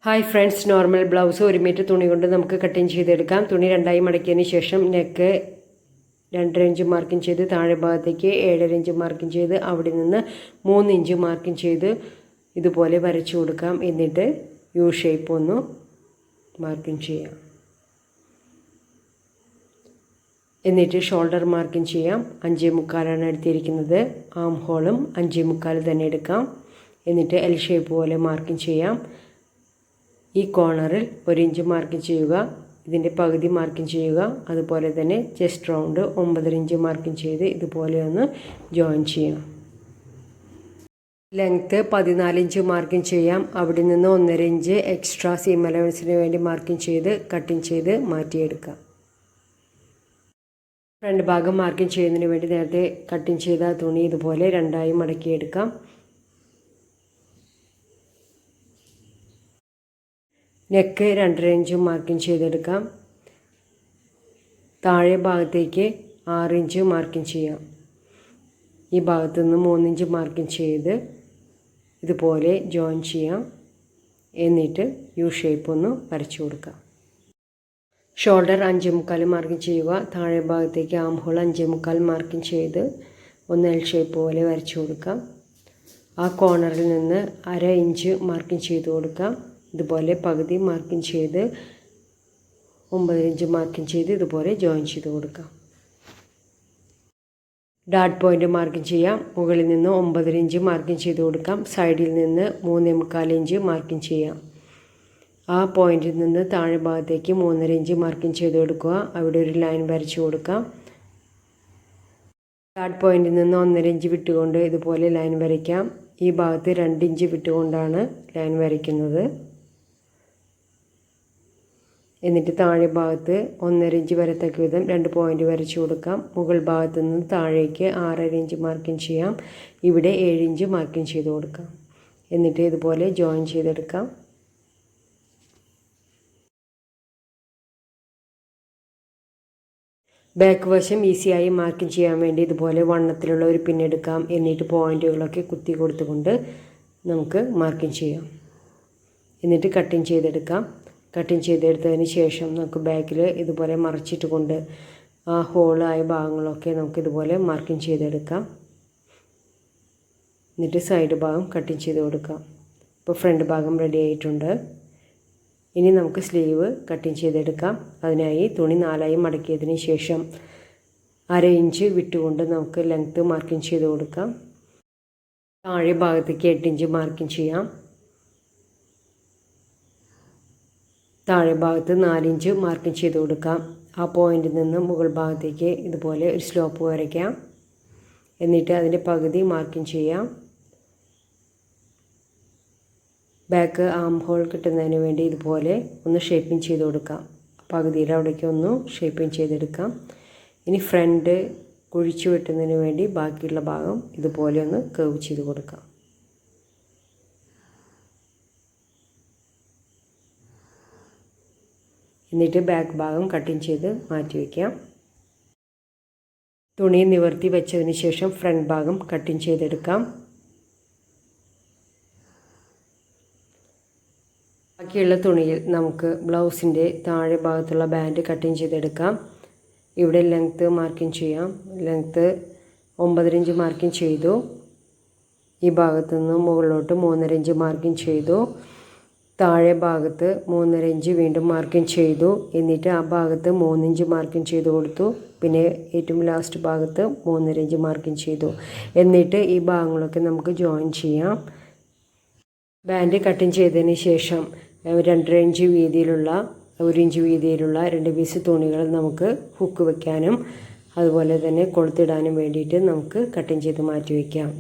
Hi friends, normal blouse 1 metre തുണി കൊണ്ട് നമുക്ക് കട്ടിങ് ചെയ്തെടുക്കാം. തുണി രണ്ടായി മടക്കിയതിന് ശേഷം നെക്ക് 2.5 ഇഞ്ച് മാർക്കിങ് ചെയ്ത് താഴെ ഭാഗത്തേക്ക് 7.5 ഇഞ്ച് മാർക്കിങ് ചെയ്ത് അവിടെ നിന്ന് 3 ഇഞ്ച് മാർക്കിങ് ചെയ്ത് ഇതുപോലെ വരച്ചു കൊടുക്കാം. എന്നിട്ട് യു ഷേപ്പ് ഒന്ന് മാർക്കിങ് ചെയ്യാം. എന്നിട്ട് ഷോൾഡർ മാർക്കിങ് ചെയ്യാം. 5.25 എടുത്തിരിക്കുന്നത്. ആം ഹോളും 5.25 തന്നെ എടുക്കാം. എന്നിട്ട് എൽ ഷേപ്പ് പോലെ മാർക്കിങ് ചെയ്യാം. ഈ കോർണറിൽ 1 ഇഞ്ച് മാർക്കിങ് ചെയ്യുക, ഇതിൻ്റെ പകുതി മാർക്കിങ് ചെയ്യുക. അതുപോലെ തന്നെ ചെസ്റ്റ് റൗണ്ട് 9.5 ഇഞ്ച് മാർക്കിങ് ചെയ്ത് ഇതുപോലെ ഒന്ന് ജോയിൻ ചെയ്യാം. ലെങ്ത്ത് 14 ഇഞ്ച് മാർക്കിങ് ചെയ്യാം. അവിടെ നിന്ന് 1.5 ഇഞ്ച് എക്സ്ട്രാ സീം അലവൻസിന് വേണ്ടി മാർക്കിങ് ചെയ്ത് കട്ടിങ് ചെയ്ത് മാറ്റിയെടുക്കാം. ഫ്രണ്ട് ഭാഗം മാർക്കിങ് ചെയ്യുന്നതിന് വേണ്ടി നേരത്തെ കട്ടിങ് ചെയ്ത തുണി ഇതുപോലെ രണ്ടായി മടക്കിയെടുക്കാം. നെക്ക് 2.5 ഇഞ്ച് മാർക്കിങ് ചെയ്തെടുക്കാം. താഴെ ഭാഗത്തേക്ക് 6 ഇഞ്ച് മാർക്കിങ് ചെയ്യാം. ഈ ഭാഗത്തു നിന്ന് 3 ഇഞ്ച് മാർക്കിങ് ചെയ്ത് ഇതുപോലെ ജോയിൻ ചെയ്യാം. എന്നിട്ട് യു ഷേപ്പ് ഒന്ന് വരച്ചു കൊടുക്കാം. ഷോൾഡർ 5.25 മാർക്കിങ് ചെയ്യുക. താഴെ ഭാഗത്തേക്ക് ആം ഹോൾ 5.25 മാർക്കിങ് ചെയ്ത് ഒന്ന് എൽ ഷേപ്പ് പോലെ വരച്ചു കൊടുക്കാം. ആ കോർണറിൽ നിന്ന് 1/2 ഇഞ്ച് മാർക്കിങ് ചെയ്ത് കൊടുക്കാം. ഇതുപോലെ പകുതി മാർക്കിങ് ചെയ്ത് 9 ഇഞ്ച് മാർക്കിങ് ചെയ്ത് ഇതുപോലെ ജോയിൻ ചെയ്ത് കൊടുക്കാം. ഡാട്ട് പോയിൻ്റ് മാർക്കിങ് ചെയ്യാം. മുകളിൽ നിന്ന് 9 ഇഞ്ച് മാർക്കിങ് ചെയ്ത് കൊടുക്കാം. സൈഡിൽ നിന്ന് 3.25 ഇഞ്ച് മാർക്കിങ് ചെയ്യാം. ആ പോയിന്റിൽ നിന്ന് താഴെ ഭാഗത്തേക്ക് 3.5 ഇഞ്ച് മാർക്കിങ് ചെയ്ത് കൊടുക്കുക. അവിടെ ഒരു ലൈൻ വരച്ചു കൊടുക്കാം. ഡാട്ട് പോയിന്റിൽ നിന്ന് 1.5 ഇഞ്ച് വിട്ടുകൊണ്ട് ഇതുപോലെ ലൈൻ വരയ്ക്കാം. ഈ ഭാഗത്ത് 2 ഇഞ്ച് വിട്ടുകൊണ്ടാണ് ലൈൻ വരയ്ക്കുന്നത്. എന്നിട്ട് താഴെ ഭാഗത്ത് 1.5 ഇഞ്ച് വരത്തക്ക വിധം 2 പോയിൻ്റ് വരച്ചു കൊടുക്കാം. മുകൾ ഭാഗത്ത് നിന്ന് താഴേക്ക് 6.5 ഇഞ്ച് മാർക്കിങ് ചെയ്യാം. ഇവിടെ 7 ഇഞ്ച് മാർക്കിങ് ചെയ്ത് കൊടുക്കാം. എന്നിട്ട് ഇതുപോലെ ജോയിൻ ചെയ്തെടുക്കാം. ബാക്ക് വശം ഈസിയായി മാർക്കിങ് ചെയ്യാൻ വേണ്ടി ഇതുപോലെ വണ്ണത്തിലുള്ള ഒരു പിന്നെടുക്കാം. എന്നിട്ട് പോയിൻറ്റുകളൊക്കെ കുത്തി കൊടുത്തുകൊണ്ട് നമുക്ക് മാർക്കിങ് ചെയ്യാം. എന്നിട്ട് കട്ടിങ് ചെയ്തെടുക്കാം. കട്ടിങ് ചെയ്തെടുത്തതിന് ശേഷം നമുക്ക് ബാക്കിൽ ഇതുപോലെ മറച്ചിട്ട് കൊണ്ട് ആ ഹോളായ ഭാഗങ്ങളൊക്കെ നമുക്ക് ഇതുപോലെ മാർക്കിങ് ചെയ്തെടുക്കാം. എന്നിട്ട് സൈഡ് ഭാഗം കട്ടിങ് ചെയ്ത് കൊടുക്കാം. ഇപ്പോൾ ഫ്രണ്ട് ഭാഗം റെഡി ആയിട്ടുണ്ട്. ഇനി നമുക്ക് സ്ലീവ് കട്ടിങ് ചെയ്തെടുക്കാം. അതിനായി തുണി 4ആയി മടക്കിയതിന് ശേഷം 1/2 ഇഞ്ച് വിട്ടുകൊണ്ട് നമുക്ക് ലെങ്ത്ത് മാർക്കിങ് ചെയ്ത് കൊടുക്കാം. താഴെ ഭാഗത്തേക്ക് 8 ഇഞ്ച് മാർക്കിങ് ചെയ്യാം. താഴെ ഭാഗത്ത് 4 ഇഞ്ച് മാർക്കിങ് ചെയ്ത് കൊടുക്കാം. ആ പോയിന്റിൽ നിന്ന് മുകൾ ഭാഗത്തേക്ക് ഇതുപോലെ ഒരു സ്ലോപ്പ് വരയ്ക്കാം. എന്നിട്ട് അതിൻ്റെ പകുതി മാർക്കിങ് ചെയ്യാം. ബാക്ക് ആം ഹോൾ കിട്ടുന്നതിന് വേണ്ടി ഇതുപോലെ ഒന്ന് ഷേപ്പിംഗ് ചെയ്ത് കൊടുക്കാം. പകുതിയുടെ അവിടേക്ക് ഒന്ന് ഷേപ്പിംഗ് ചെയ്തെടുക്കാം. ഇനി ഫ്രണ്ട് കുഴിച്ചു വെട്ടുന്നതിന് വേണ്ടി ബാക്കിയുള്ള ഭാഗം ഇതുപോലെ ഒന്ന് കർവ് ചെയ്ത് കൊടുക്കാം. എന്നിട്ട് ബാക്ക് ഭാഗം കട്ടിങ് ചെയ്ത് മാറ്റി വയ്ക്കാം. തുണി നിവർത്തി വെച്ചതിന് ശേഷം ഫ്രണ്ട് ഭാഗം കട്ടിങ് ചെയ്തെടുക്കാം. ബാക്കിയുള്ള തുണിയിൽ നമുക്ക് ബ്ലൗസിൻ്റെ താഴെ ഭാഗത്തുള്ള ബാൻഡ് കട്ടിങ് ചെയ്തെടുക്കാം. ഇവിടെ ലെങ്ത്ത് മാർക്കിങ് ചെയ്യാം. ലെങ്ത്ത് 9.5 ഇഞ്ച് മാർക്കിങ് ചെയ്തു. ഈ ഭാഗത്തു നിന്ന് മുകളിലോട്ട് 3.5 ഇഞ്ച് മാർക്കിങ് ചെയ്തു. താഴെ ഭാഗത്ത് 3.5 ഇഞ്ച് വീണ്ടും മാർക്കിങ് ചെയ്തു. എന്നിട്ട് ആ ഭാഗത്ത് 3 ഇഞ്ച് മാർക്കിങ് ചെയ്ത് കൊടുത്തു. പിന്നെ ഏറ്റവും ലാസ്റ്റ് ഭാഗത്ത് 3.5 ഇഞ്ച് മാർക്കിങ് ചെയ്തു. എന്നിട്ട് ഈ ഭാഗങ്ങളൊക്കെ നമുക്ക് ജോയിൻ ചെയ്യാം. ബാൻഡ് കട്ടിങ് ചെയ്തതിന് ശേഷം 2.5 ഇഞ്ച് വീതിയിലുള്ള 1 ഇഞ്ച് വീതിയിലുള്ള 2 പീസ് തുണികൾ നമുക്ക് ഹുക്ക് വയ്ക്കാനും അതുപോലെ തന്നെ കൊളുത്തിടാനും വേണ്ടിയിട്ട് നമുക്ക് കട്ടിങ് ചെയ്ത് മാറ്റി വയ്ക്കാം.